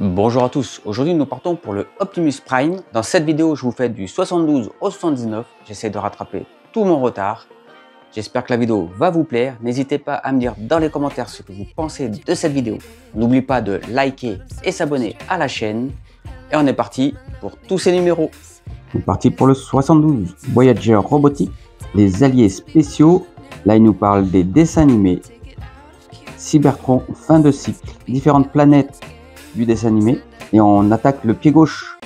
Bonjour à tous, aujourd'hui nous partons pour le Optimus Prime. Dans cette vidéo je vous fais du 72 au 79, j'essaie de rattraper tout mon retard. J'espère que la vidéo va vous plaire, n'hésitez pas à me dire dans les commentaires ce que vous pensez de cette vidéo. N'oubliez pas de liker et s'abonner à la chaîne. Et on est parti pour tous ces numéros. On est parti pour le 72, Voyager robotique, les alliés spéciaux. Là il nous parle des dessins animés, Cybertron, fin de cycle, différentes planètes du dessin animé, et on attaque le pied gauche.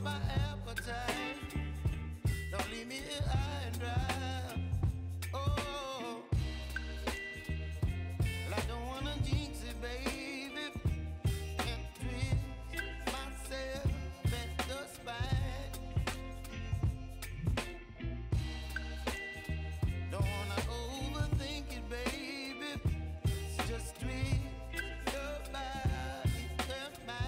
My appetite, don't leave me here high and dry. Oh, well, I don't wanna jinx it, baby, and twist myself at the spine. Don't wanna overthink it, baby. It's just twist your body and mine.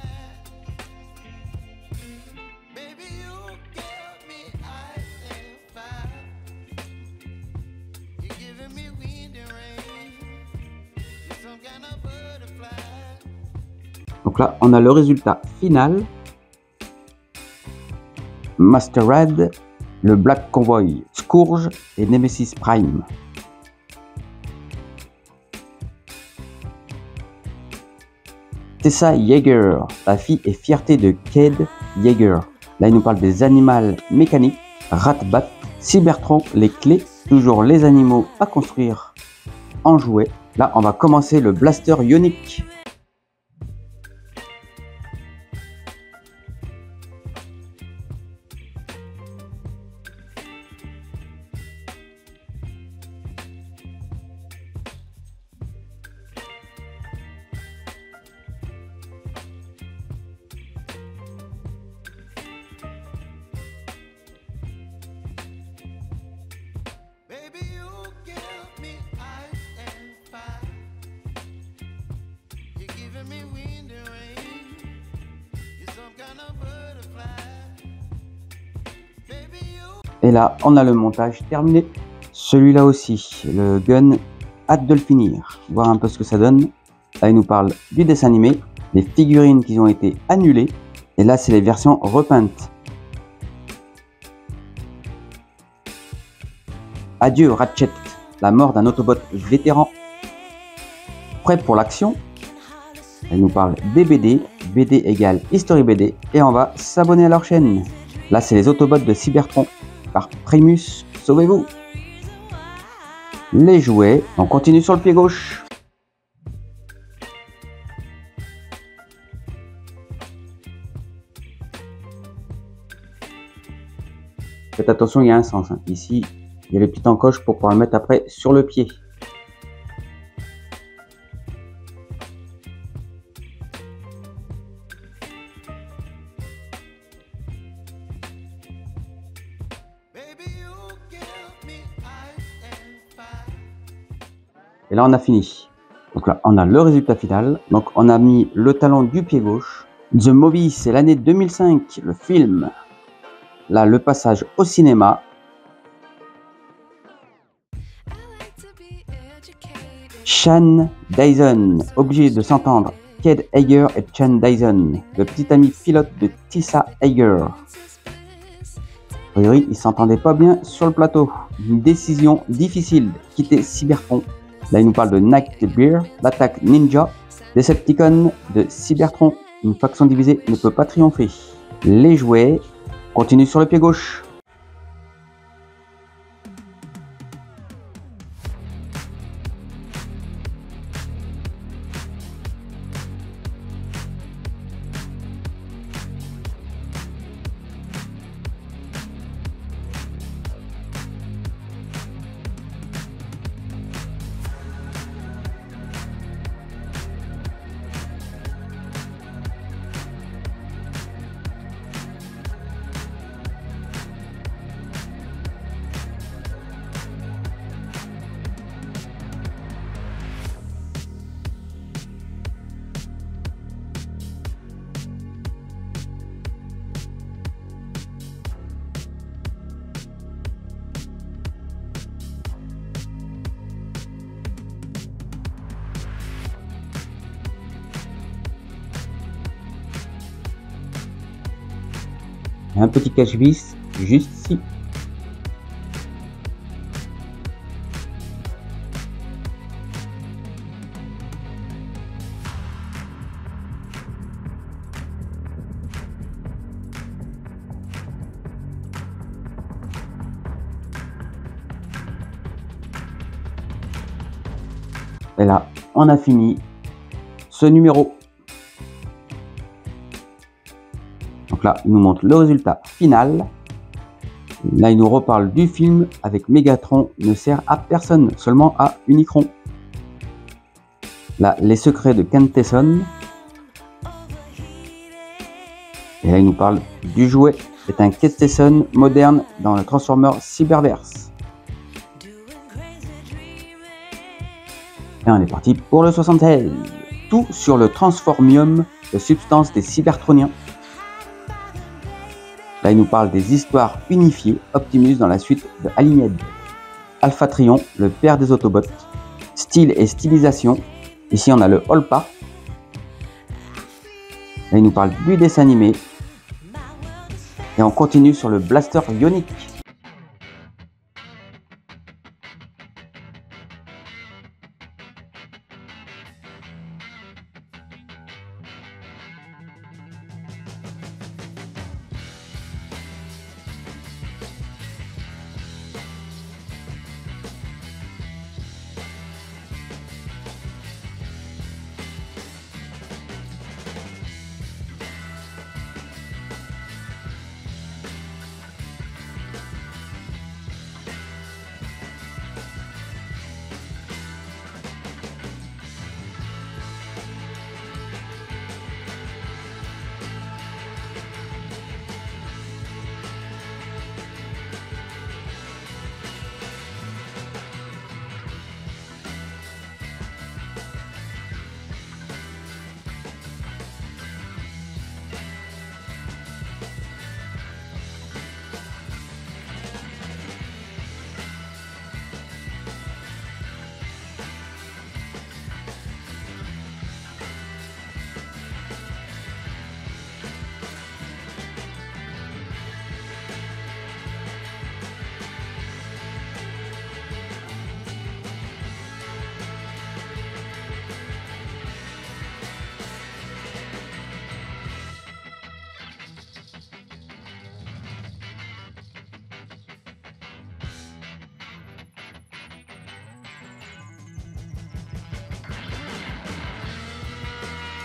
Donc là on a le résultat final. Masquerade, le Black Convoy, Scourge et Nemesis Prime. Tessa Yeager, la fille et fierté de Cade Yeager. Là il nous parle des animaux mécaniques, Ratbat, Cybertron, les clés, toujours les animaux à construire en jouet. Là on va commencer le blaster ionique. Et là, on a le montage terminé. Celui-là aussi, le gun, hâte de le finir. Voir un peu ce que ça donne. Là, il nous parle du dessin animé, des figurines qui ont été annulées. Et là, c'est les versions repeintes. Adieu Ratchet, la mort d'un Autobot vétéran. Prêt pour l'action. Elle nous parle des BD. BD égale History BD. Et on va s'abonner à leur chaîne. Là, c'est les Autobots de Cybertron. Par Primus, sauvez-vous. Les jouets, on continue sur le pied gauche. Faites attention, il y a un sens. Ici, il y a les petites encoches pour pouvoir le mettre après sur le pied. Et là on a fini. Donc là on a le résultat final. Donc on a mis le talon du pied gauche. The Movie, c'est l'année 2005, le film. Là le passage au cinéma. Chan Dyson, obligé de s'entendre. Cade Yeager et Chan Dyson, le petit ami pilote de Tessa Yeager. A priori, ils s'entendaient pas bien sur le plateau. Une décision difficile, quitter Cybertron. Là, il nous parle de Nightbear, l'attaque ninja, Decepticon de Cybertron. Une faction divisée ne peut pas triompher. Les jouets, continue sur le pied gauche. Il y a un petit cache-vis juste ici. Et là, on a fini ce numéro. Donc là, il nous montre le résultat final. Là, il nous reparle du film avec Megatron ne sert à personne, seulement à Unicron. Là, les secrets de Ken Tesson. Et là, il nous parle du jouet. C'est un Ken Tesson moderne dans le Transformer Cyberverse. Et on est parti pour le 76. Tout sur le transformium de substance des Cybertroniens. Là, il nous parle des histoires unifiées. Optimus dans la suite de Aligned. Alpha Trion, le père des Autobots. Style et stylisation. Ici, on a le All Park. Là, il nous parle du dessin animé. Et on continue sur le Blaster Ionique.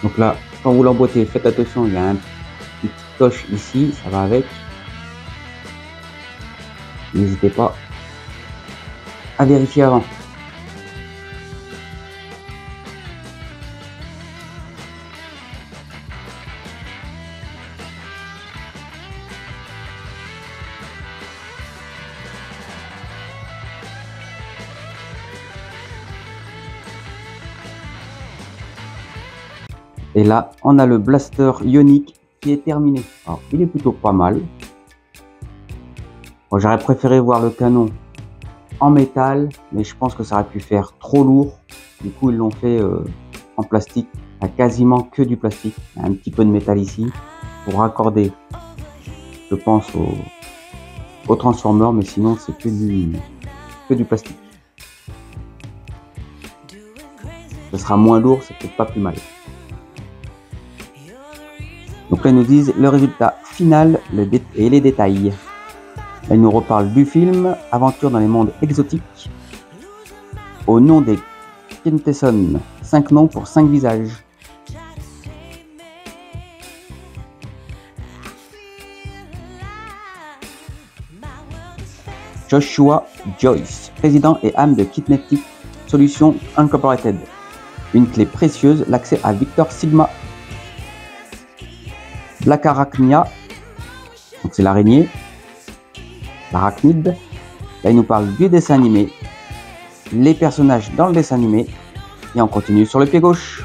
Donc là, quand vous l'emboîtez, faites attention, il y a un petit coche ici, ça va avec. N'hésitez pas à vérifier avant. Et là, on a le blaster ionique qui est terminé. Alors, il est plutôt pas mal. Bon, j'aurais préféré voir le canon en métal, mais je pense que ça aurait pu faire trop lourd. Du coup, ils l'ont fait en plastique. Il n'y a quasiment que du plastique. Il y a un petit peu de métal ici pour raccorder, je pense, au transformer, mais sinon, c'est que du plastique. Ce sera moins lourd, c'est peut-être pas plus mal. Donc là, ils nous disent le résultat final et les détails. Là, ils nous reparlent du film, Aventure dans les mondes exotiques. Au nom des Ken Tesson, 5 noms pour 5 visages. Joshua Joyce, président et âme de Kinetic Solutions Incorporated. Une clé précieuse, l'accès à Victor Sigma. Black Arachnia, donc c'est l'araignée, l'arachnide. Là, il nous parle du dessin animé, les personnages dans le dessin animé, et on continue sur le pied gauche.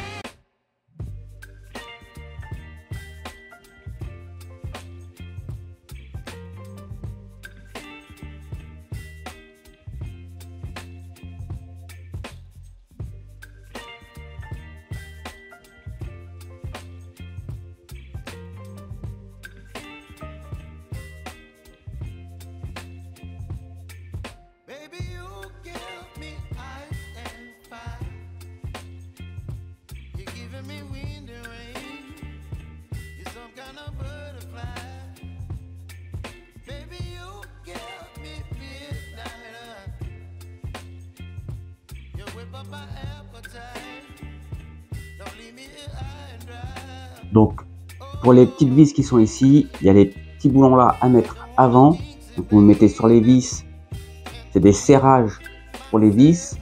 Baby, you give me midnight. You whip up my appetite. Don't leave me here high and dry. Donc, pour les petites vis qui sont ici, il y a les petits boulons là à mettre avant. Donc, vous le mettez sur les vis. C'est des serrages pour les vis.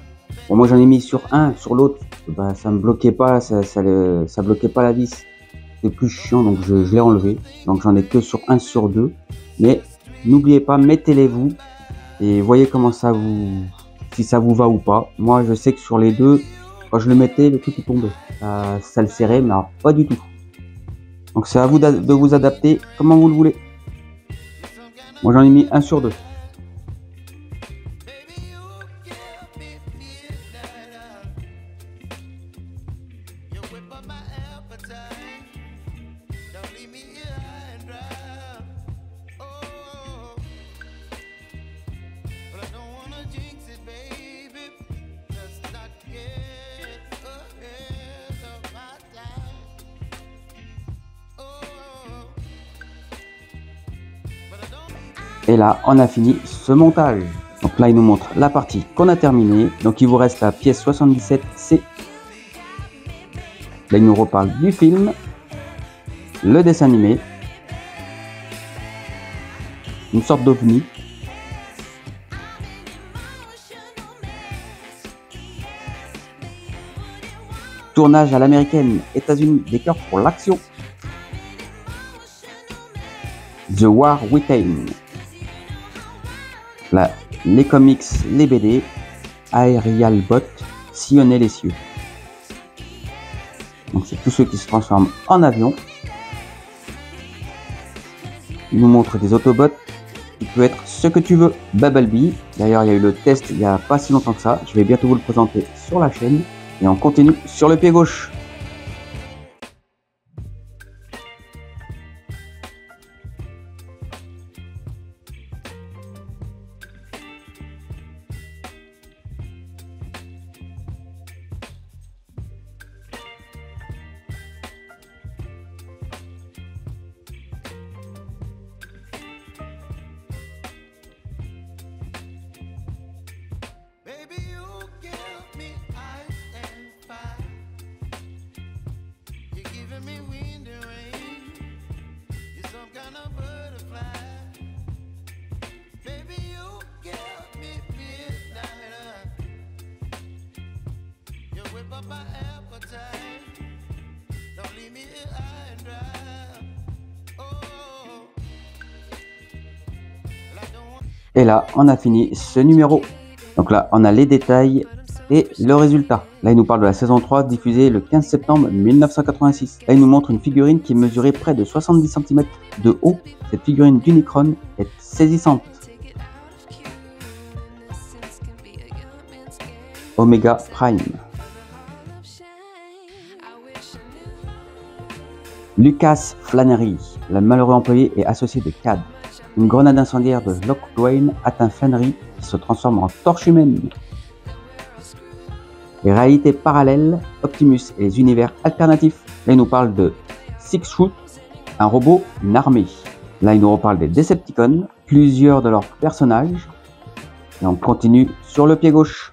Bon, moi, j'en ai mis sur un, sur l'autre. Bah, ça me bloquait pas, ça bloquait pas la vis. C'est plus chiant, donc je l'ai enlevé. Donc, j'en ai que sur un sur deux. Mais n'oubliez pas, mettez-les vous et voyez comment ça si ça vous va ou pas. Moi, je sais que sur les deux, quand je le mettais, le truc il tombait. Ça le serrait, mais alors, pas du tout. Donc, c'est à vous de vous adapter comment vous le voulez. Moi, j'en ai mis un sur deux. Baby, you give me midnight. You whip up my appetite. Don't leave me here high and dry. Oh, but I don't wanna jinx it, baby. Let's not get ahead of my time. Oh, but I don't. Et là, on a fini ce montage. Donc là, il nous montre la partie qu'on a terminée. Donc il vous reste la pièce 77C. Là, il nous reparle du film, le dessin animé, une sorte d'ovni. Tournage à l'américaine, États-Unis, décor pour l'action. The War Within. Là, les comics, les BD, Aerial Bot, sillonner les cieux. Donc c'est tous ceux qui se transforment en avion. Il nous montre des Autobots qui peut être ce que tu veux. Bumblebee, d'ailleurs il y a eu le test il n'y a pas si longtemps que ça. Je vais bientôt vous le présenter sur la chaîne. Et on continue sur le pied gauche. Baby, you give me ice and fire. You're giving me wind and rain. You're some kind of butterfly. Baby, you give me midnight. You whip up my appetite. Don't leave me here high and dry. Oh, well, I don't want. Et là, on a fini ce numéro. Donc là, on a les détails et le résultat. Là, il nous parle de la saison 3 diffusée le 15 septembre 1986. Là, il nous montre une figurine qui mesurait près de 70 cm de haut. Cette figurine d'Unicron est saisissante. Omega Prime. Lucas Flannery, le malheureux employé et associé de CAD. Une grenade incendiaire de Lock Dwayne atteint Flannery qui se transforme en torche humaine. Les réalités parallèles, Optimus et les univers alternatifs. Là, il nous parle de Six Shoot, un robot, une armée. Là, il nous reparle des Decepticons, plusieurs de leurs personnages. Et on continue sur le pied gauche.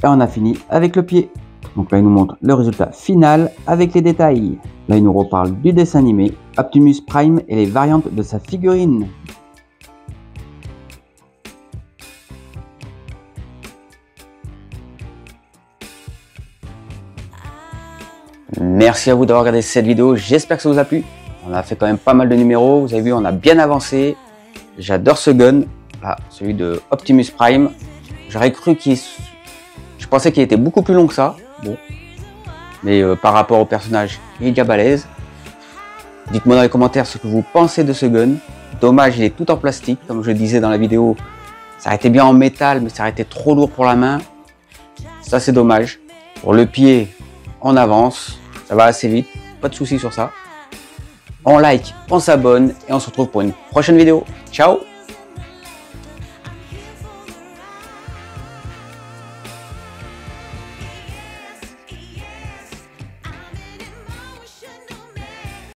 Et on a fini avec le pied. Donc là, il nous montre le résultat final avec les détails. Là, il nous reparle du dessin animé, Optimus Prime et les variantes de sa figurine. Merci à vous d'avoir regardé cette vidéo, j'espère que ça vous a plu. On a fait quand même pas mal de numéros, vous avez vu, on a bien avancé. J'adore ce gun, là, celui de Optimus Prime. J'aurais cru je pensais qu'il était beaucoup plus long que ça. Bon. Mais par rapport au personnage, il est déjà balèze. Dites-moi dans les commentaires ce que vous pensez de ce gun. Dommage, il est tout en plastique, comme je le disais dans la vidéo. Ça aurait été bien en métal, mais ça aurait été trop lourd pour la main. Ça, c'est dommage. Pour le pied, on avance. Ça va assez vite, pas de soucis sur ça. On like, on s'abonne et on se retrouve pour une prochaine vidéo. Ciao!